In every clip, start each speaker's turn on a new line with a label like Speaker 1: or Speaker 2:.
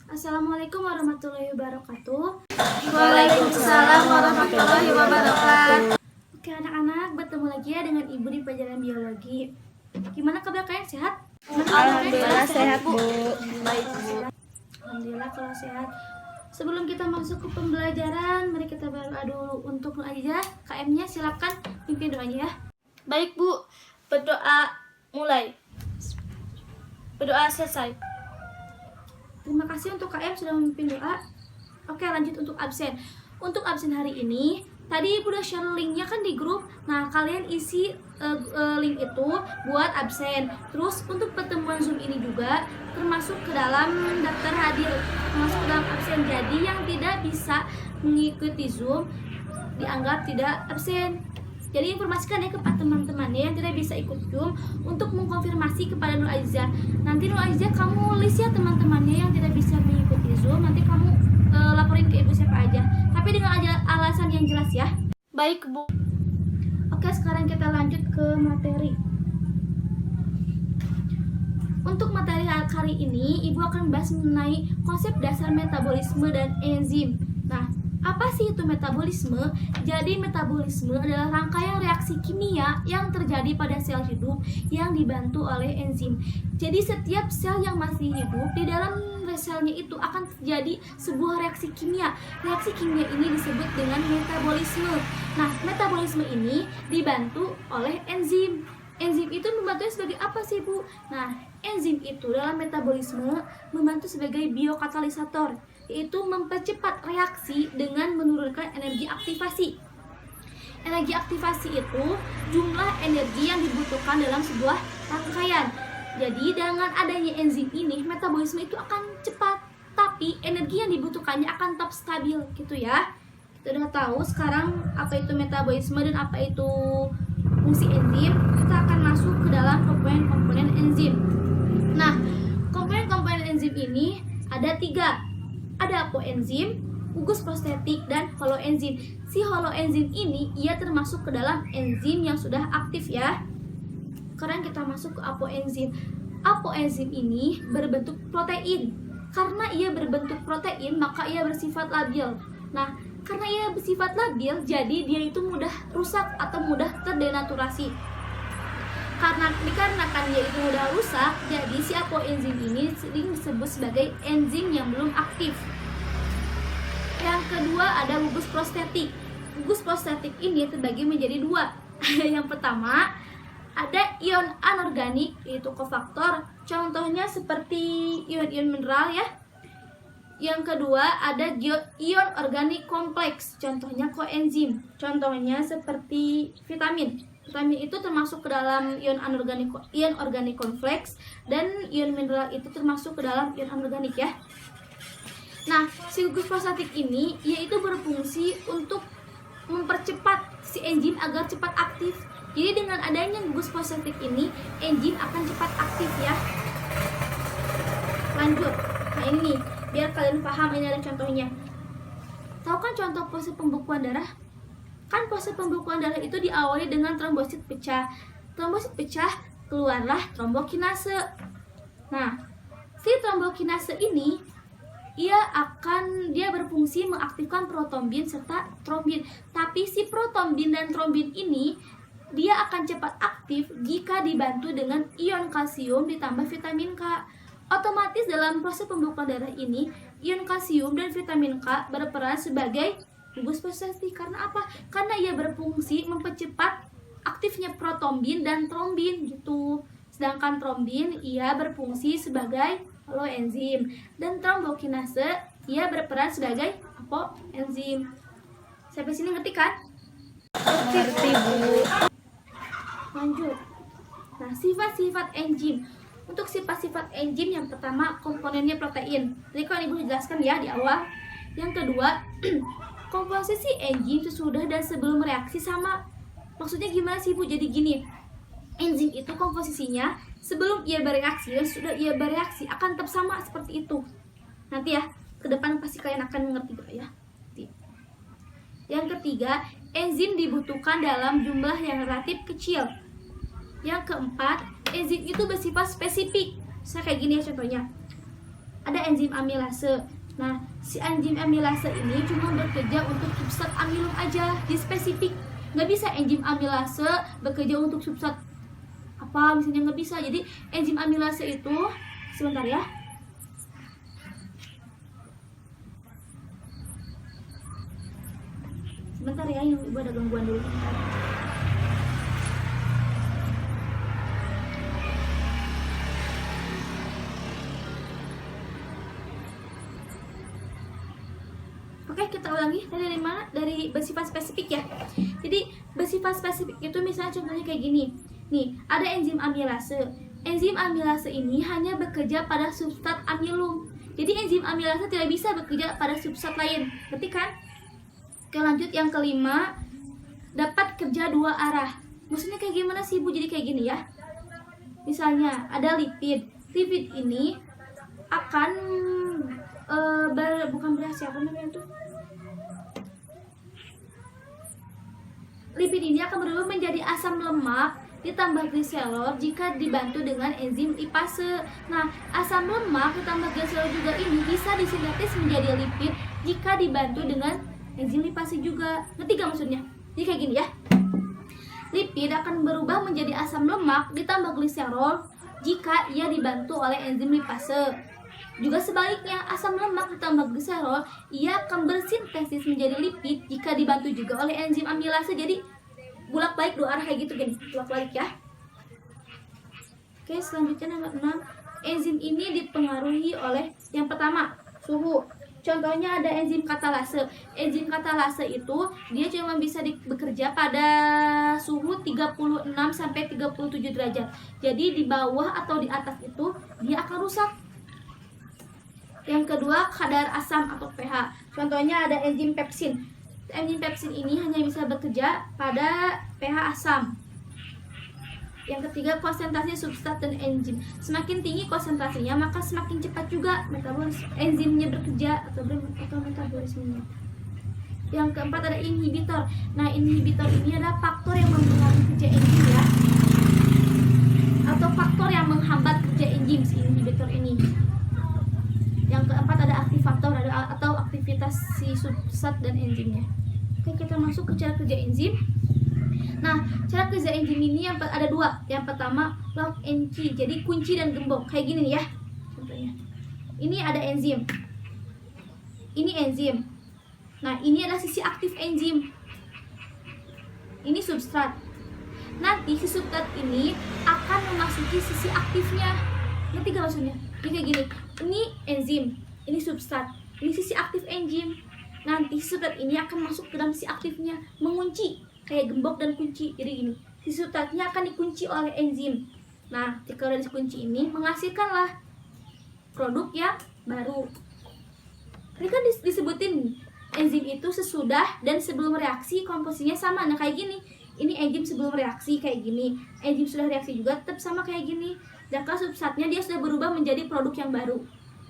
Speaker 1: Assalamualaikum warahmatullahi wabarakatuh.
Speaker 2: Waalaikumsalam warahmatullahi wabarakatuh.
Speaker 1: Oke anak-anak, bertemu lagi ya dengan Ibu di pelajaran biologi. Gimana kabar kalian, sehat?
Speaker 2: Alhamdulillah sehat, Bu.
Speaker 1: Baik, Bu. Alhamdulillah kalau sehat. Sebelum kita masuk ke pembelajaran, mari kita berdoa dulu. Untuk aja KM-nya silakan pimpin doanya ya.
Speaker 2: Baik, Bu. Berdoa mulai. Berdoa selesai.
Speaker 1: Terima kasih untuk KM sudah memimpin doa. Oke, lanjut untuk absen. Untuk absen hari ini, tadi Ibu udah share linknya kan di grup. Nah, kalian isi link itu buat absen. Terus untuk pertemuan Zoom ini juga termasuk ke dalam daftar hadir, termasuk ke dalam absen. Jadi yang tidak bisa mengikuti Zoom dianggap tidak absen. Jadi informasikan ya kepada teman-temannya yang tidak bisa ikut Zoom untuk mengkonfirmasi kepada Nur Aizah. Nanti Nur Aizah kamu list ya teman-temannya yang tidak bisa mengikuti Zoom. Nanti kamu laporin ke ibu siapa aja. Tapi dengan alasan yang jelas ya.
Speaker 2: Baik, Bu.
Speaker 1: Oke, sekarang kita lanjut ke materi. Untuk materi hari ini, Ibu akan membahas mengenai konsep dasar metabolisme dan enzim. Nah, apa sih itu metabolisme? Jadi metabolisme adalah rangkaian reaksi kimia yang terjadi pada sel hidup yang dibantu oleh enzim. Jadi setiap sel yang masih hidup, di dalam selnya itu akan terjadi sebuah reaksi kimia. Reaksi kimia ini disebut dengan metabolisme. Nah, metabolisme ini dibantu oleh enzim. Enzim itu membantu sebagai apa sih, Bu? Nah, enzim itu dalam metabolisme membantu sebagai biokatalisator, yaitu mempercepat reaksi dengan menurunkan energi aktivasi. Energi aktivasi itu jumlah energi yang dibutuhkan dalam sebuah rangkaian. Jadi dengan adanya enzim ini, metabolisme itu akan cepat, tapi energi yang dibutuhkannya akan tetap stabil gitu ya. Kita udah tahu sekarang apa itu metabolisme dan apa itu fungsi enzim. Kita akan masuk ke dalam komponen-komponen enzim. Nah, komponen-komponen enzim ini ada 3. Ada apoenzim, gugus prostetik, dan holoenzim. Si holoenzim ini ia termasuk ke dalam enzim yang sudah aktif ya. Sekarang kita masuk ke apoenzim. Apoenzim ini berbentuk protein. Karena ia berbentuk protein, maka ia bersifat labil. Nah, karena ia bersifat labil, jadi dia itu mudah rusak atau mudah terdenaturasi. Karena dikarenakan dia itu mudah rusak, jadi si apoenzim ini sering disebut sebagai enzim yang belum aktif. Yang kedua ada gugus prostetik. Gugus prostetik ini terbagi menjadi 2. Yang pertama ada ion anorganik, yaitu kofaktor. Contohnya seperti ion-ion mineral ya. Yang kedua ada ion organik kompleks. Contohnya koenzim. Contohnya seperti vitamin. Vitamin itu termasuk ke dalam ion organik kompleks, dan ion mineral itu termasuk ke dalam ion anorganik ya. Nah, si gugus prostetik ini yaitu berfungsi untuk mempercepat si enzim agar cepat aktif. Jadi dengan adanya gugus prostetik ini, enzim akan cepat aktif ya. Lanjut. Nah ini nih, biar kalian paham, ini ada contohnya. Tahu kan contoh proses pembekuan darah? Kan proses pembekuan darah itu diawali dengan trombosit pecah. Trombosit pecah, keluarlah trombokinase. Nah, si trombokinase ini dia berfungsi mengaktifkan protombin serta trombin. Tapi si protombin dan trombin ini dia akan cepat aktif jika dibantu dengan ion kalsium ditambah vitamin K. Otomatis dalam proses pembekuan darah ini, ion kalsium dan vitamin K berperan sebagai gugus prostetik. Karena apa? Karena ia berfungsi mempercepat aktifnya protombin dan trombin gitu. Sedangkan trombin ia berfungsi sebagai holoenzim, dan trombokinase ia berperan sebagai apoenzim. Sampai sini ngerti kan?
Speaker 2: Ngerti, Bu.
Speaker 1: Lanjut. Nah, sifat-sifat enzim. Untuk sifat-sifat enzim yang pertama komponennya protein. Tadi kan Ibu jelaskan ya di awal. Yang kedua, komposisi enzim sesudah dan sebelum reaksi sama. Maksudnya gimana sih, Bu? Jadi gini, enzim itu komposisinya sebelum ia bereaksi dan sudah ia bereaksi akan tetap sama seperti itu. Nanti ya, ke depan pasti kalian akan mengerti kok ya. Yang ketiga, enzim dibutuhkan dalam jumlah yang relatif kecil. Yang keempat, enzim itu bersifat spesifik. Saya kayak gini ya contohnya. ada enzim amilase. Nah, si enzim amilase ini cuma bekerja untuk substrat amilum aja, di spesifik. Nggak bisa enzim amilase bekerja untuk substrat apa misalnya, nggak bisa. Jadi enzim amilase itu, sebentar ya, sebentar ya, ini ibu ada gangguan dulu. Oke, kita ulangi dari mana? Dari bersifat spesifik ya. Jadi bersifat spesifik itu misalnya contohnya kayak gini. Nih, ada enzim amilase. Enzim amilase ini hanya bekerja pada substrat amilum. Jadi enzim amilase tidak bisa bekerja pada substrat lain. Ngerti kan? Oke, lanjut yang kelima, dapat kerja dua arah. Maksudnya kayak gimana sih Bu? Jadi kayak gini ya. Misalnya ada lipid. Lipid ini akan bukan bereaksi, apa namanya tuh? Lipid ini akan berubah menjadi asam lemak ditambah gliserol jika dibantu dengan enzim lipase. Nah, asam lemak ditambah gliserol juga ini bisa disintetis menjadi lipid jika dibantu dengan enzim lipase juga. Ngerti gak maksudnya? Jadi kayak gini ya. Lipid akan berubah menjadi asam lemak ditambah gliserol jika ia dibantu oleh enzim lipase. Juga sebaliknya, asam lemak ditambah gliserol ia akan bersintesis menjadi lipid jika dibantu juga oleh enzim amilase. Jadi bolak-balik dua arah kayak gitu gini, bolak-balik ya. Oke, selanjutnya nomor 6. Enzim ini dipengaruhi oleh yang pertama, suhu. Contohnya ada enzim katalase. Enzim katalase itu dia cuma bisa bekerja pada suhu 36 sampai 37 derajat. Jadi di bawah atau di atas itu dia akan rusak. Yang kedua, kadar asam atau pH. Contohnya ada enzim pepsin. Enzim pepsin ini hanya bisa bekerja pada pH asam. Yang ketiga, konsentrasi substrat dan enzim. Semakin tinggi konsentrasinya, maka semakin cepat juga metabolisme enzimnya bekerja atau metabolismenya. Yang keempat ada inhibitor. Nah, inhibitor ini adalah faktor yang mempengaruhi kerja enzim ya, atau faktor yang menghambat kerja enzim si inhibitor ini. Yang keempat ada aktivator atau aktivitas si substrat dan enzimnya. Oke, kita masuk ke cara kerja enzim. Nah, cara kerja enzim ini ada dua. Yang pertama, lock and key. Jadi kunci dan gembok. Kayak gini nih ya. Contohnya. Ini ada enzim. Ini enzim. Nah, ini adalah sisi aktif enzim. Ini substrat. Nanti si substrat ini akan memasuki sisi aktifnya. Ngerti gak maksudnya? Jadi kayak gini. Ini enzim, ini substrat, ini sisi aktif enzim. Nanti substrat ini akan masuk ke dalam sisi aktifnya, mengunci kayak gembok dan kunci. Jadi gini, si substratnya akan dikunci oleh enzim. Nah, jika udah dikunci ini menghasilkanlah produk yang baru. Tadi kan disebutin enzim itu sesudah dan sebelum reaksi komposisinya sama. Nah, kayak gini. Ini enzim sebelum reaksi kayak gini. Enzim sudah reaksi juga tetap sama kayak gini. Dan kalau substratnya dia sudah berubah menjadi produk yang baru.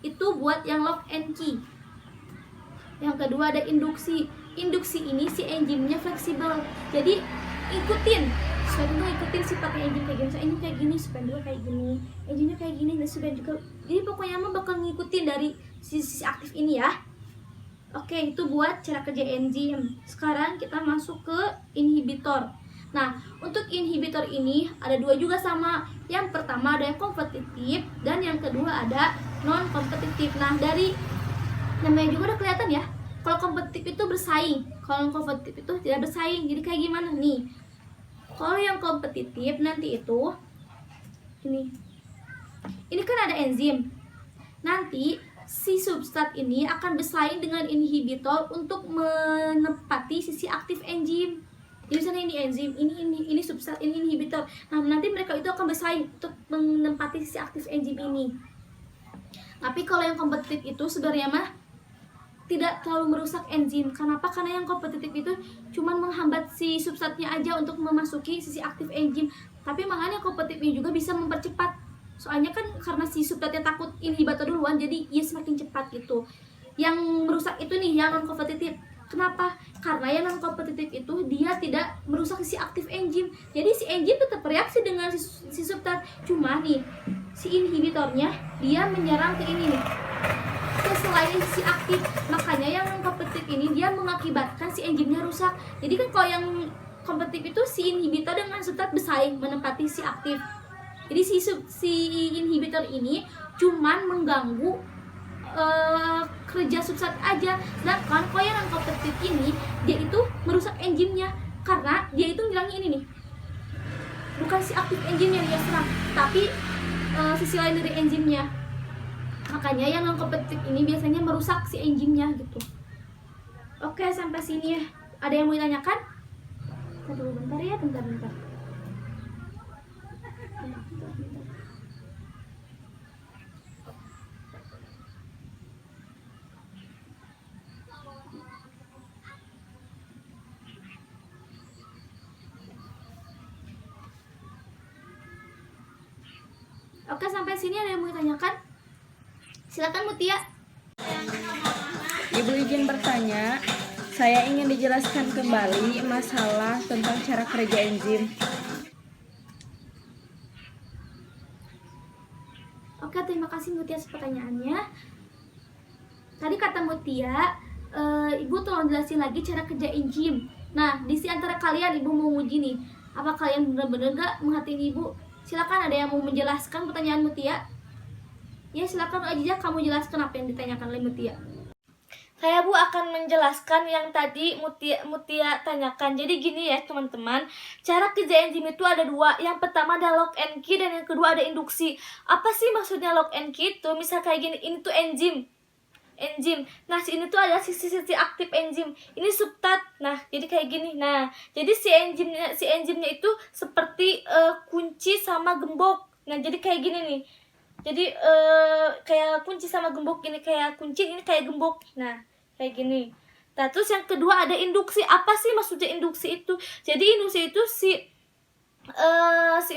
Speaker 1: Itu buat yang lock and key. Yang kedua ada induksi. Induksi ini si enzimnya fleksibel. Jadi ikutin. Supaya dulu ikutin sifatnya enzim kayak gini. Enzim kayak gini, supaya dulu kayak gini. Enzimnya kayak gini, dan supaya juga. Jadi pokoknya mah bakal ngikutin dari sisi aktif ini ya. Oke, itu buat cara kerja enzim. Sekarang kita masuk ke inhibitor. Nah, untuk inhibitor ini ada dua juga sama. Yang pertama ada yang kompetitif dan yang kedua ada non kompetitif. Nah, dari namanya juga udah kelihatan ya. Kalau kompetitif itu bersaing, kalau non kompetitif itu tidak bersaing. Jadi kayak gimana nih? Kalau yang kompetitif nanti itu ini kan ada enzim. Nanti si substrat ini akan bersaing dengan inhibitor untuk menempati sisi aktif enzim. Jadi misalnya ini enzim, ini substrat, ini inhibitor. Nah, nanti mereka itu akan bersaing untuk menempati sisi aktif enzim ini. Tapi kalau yang kompetitif itu sebenarnya mah tidak terlalu merusak enzim. Kenapa? Karena yang kompetitif itu cuma menghambat si substratnya aja untuk memasuki sisi aktif enzim. Tapi makanya kompetitif ini juga bisa mempercepat. Soalnya kan karena si substratnya takut inhibitor duluan, jadi ia semakin cepat gitu. Yang merusak itu nih yang non kompetitif. Kenapa? Karena yang non kompetitif itu dia tidak merusak sisi aktif enzim. Jadi si enzim tetap bereaksi dengan si substrat. Cuma nih si inhibitornya dia menyerang ke ini nih. selain sisi aktif. Makanya yang kompetitif ini dia mengakibatkan si enzimnya rusak. Jadi kan kalau yang kompetitif itu si inhibitor dengan substrat bersaing menempati si aktif. Jadi si inhibitor ini cuman mengganggu kerja substrat aja. Sedangkan kalau yang kompetitif ini dia itu merusak enzimnya karena dia itu ngilangin ini nih. Bukan si aktif enzimnya yang serang, tapi sisi lain dari enzimnya. Makanya yang non kompetitif ini biasanya merusak si enzimnya gitu. Oke, sampai sini ya. Ada yang mau ditanyakan? Tunggu bentar ya, bentar. Oke, sampai sini ada yang mau ditanyakan? Silakan Mutia.
Speaker 2: Ibu izin bertanya, saya ingin dijelaskan kembali masalah tentang cara kerja enzim.
Speaker 1: Oke, terima kasih Mutia atas pertanyaannya. Tadi kata Mutia, Ibu tolong jelasin lagi cara kerja enzim. Nah, di antara kalian Ibu mau uji nih, apa kalian benar-benar gak menghati Ibu? Silakan, ada yang mau menjelaskan pertanyaan Mutia? Ya, silakan aja kamu jelaskan apa yang ditanyakan oleh Mutia.
Speaker 2: Saya Bu akan menjelaskan yang tadi Mutia tanyakan. Jadi gini ya teman-teman, cara kerja enzim itu ada dua. Yang pertama ada lock and key dan yang kedua ada induksi. Apa sih maksudnya lock and key itu? Misal kayak gini, ini tuh enzim. Nah, ini tuh ada sisi-sisi aktif enzim. Ini substrat. Nah, jadi kayak gini. Nah, jadi si enzimnya itu seperti kunci sama gembok. Nah, jadi kayak gini nih. Jadi kayak kunci sama gembok, ini kayak kunci, ini kayak gembok. Nah, kayak gini. Nah, terus yang kedua ada induksi. Apa sih maksudnya induksi itu? Jadi induksi itu si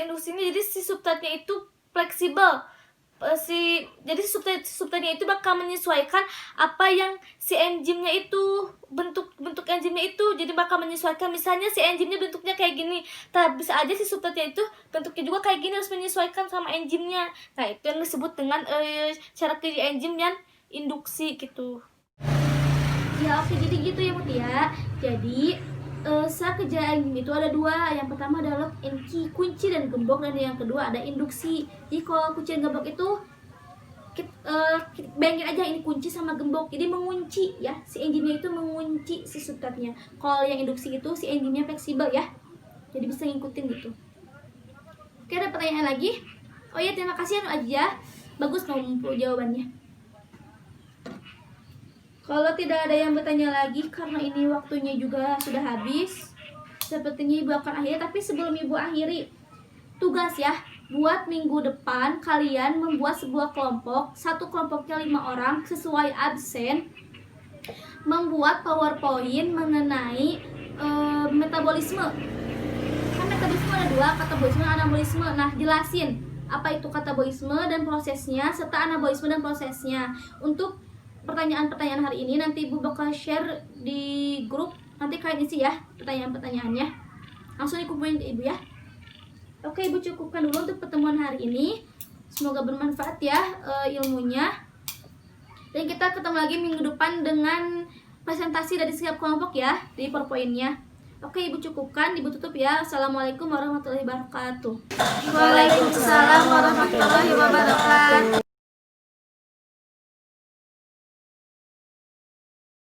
Speaker 2: induksi ini, jadi si substratnya itu fleksibel. Jadi substratnya itu bakal menyesuaikan apa yang si enzimnya itu bentuk enzimnya itu, jadi bakal menyesuaikan. Misalnya si enzimnya bentuknya kayak gini, tapi bisa aja si substratnya itu bentuknya juga kayak gini, harus menyesuaikan sama enzimnya. Nah, itu yang disebut dengan cara kerja enzim yang induksi gitu.
Speaker 1: Ya, oke, jadi gitu ya Mutia. Jadi cara kerja enzim itu ada dua. Yang pertama adalah lock and key, kunci dan gembok, dan yang kedua ada induksi. Jadi kalau kunci dan gembok itu bayangin aja ini kunci sama gembok, jadi mengunci ya, si enzimnya itu mengunci si substratnya. Kalau yang induksi itu si enzimnya fleksibel ya, jadi bisa ngikutin gitu. Oke, ada pertanyaan lagi? Oh ya, terima kasih aja, bagus kamu jawabannya. Kalau tidak ada yang bertanya lagi, karena ini waktunya juga sudah habis, sepertinya Ibu akan akhiri. Tapi sebelum Ibu akhiri, tugas ya, buat minggu depan kalian membuat sebuah kelompok, satu kelompoknya 5 orang sesuai absen, membuat PowerPoint mengenai metabolisme. Kan metabolisme ada dua, katabolisme dan anabolisme. Nah, jelasin apa itu katabolisme dan prosesnya, serta anabolisme dan prosesnya. Untuk pertanyaan-pertanyaan hari ini nanti Ibu bakal share di grup, nanti kalian isi ya pertanyaan-pertanyaannya, langsung dikumpulin ke Ibu ya. Oke, Ibu cukupkan dulu untuk pertemuan hari ini. Semoga bermanfaat ya ilmunya. Dan kita ketemu lagi minggu depan dengan presentasi dari setiap kelompok ya di PowerPoint-nya. Oke, Ibu cukupkan, Ibu tutup ya. Assalamualaikum warahmatullahi wabarakatuh.
Speaker 2: Waalaikumsalam warahmatullahi wabarakatuh.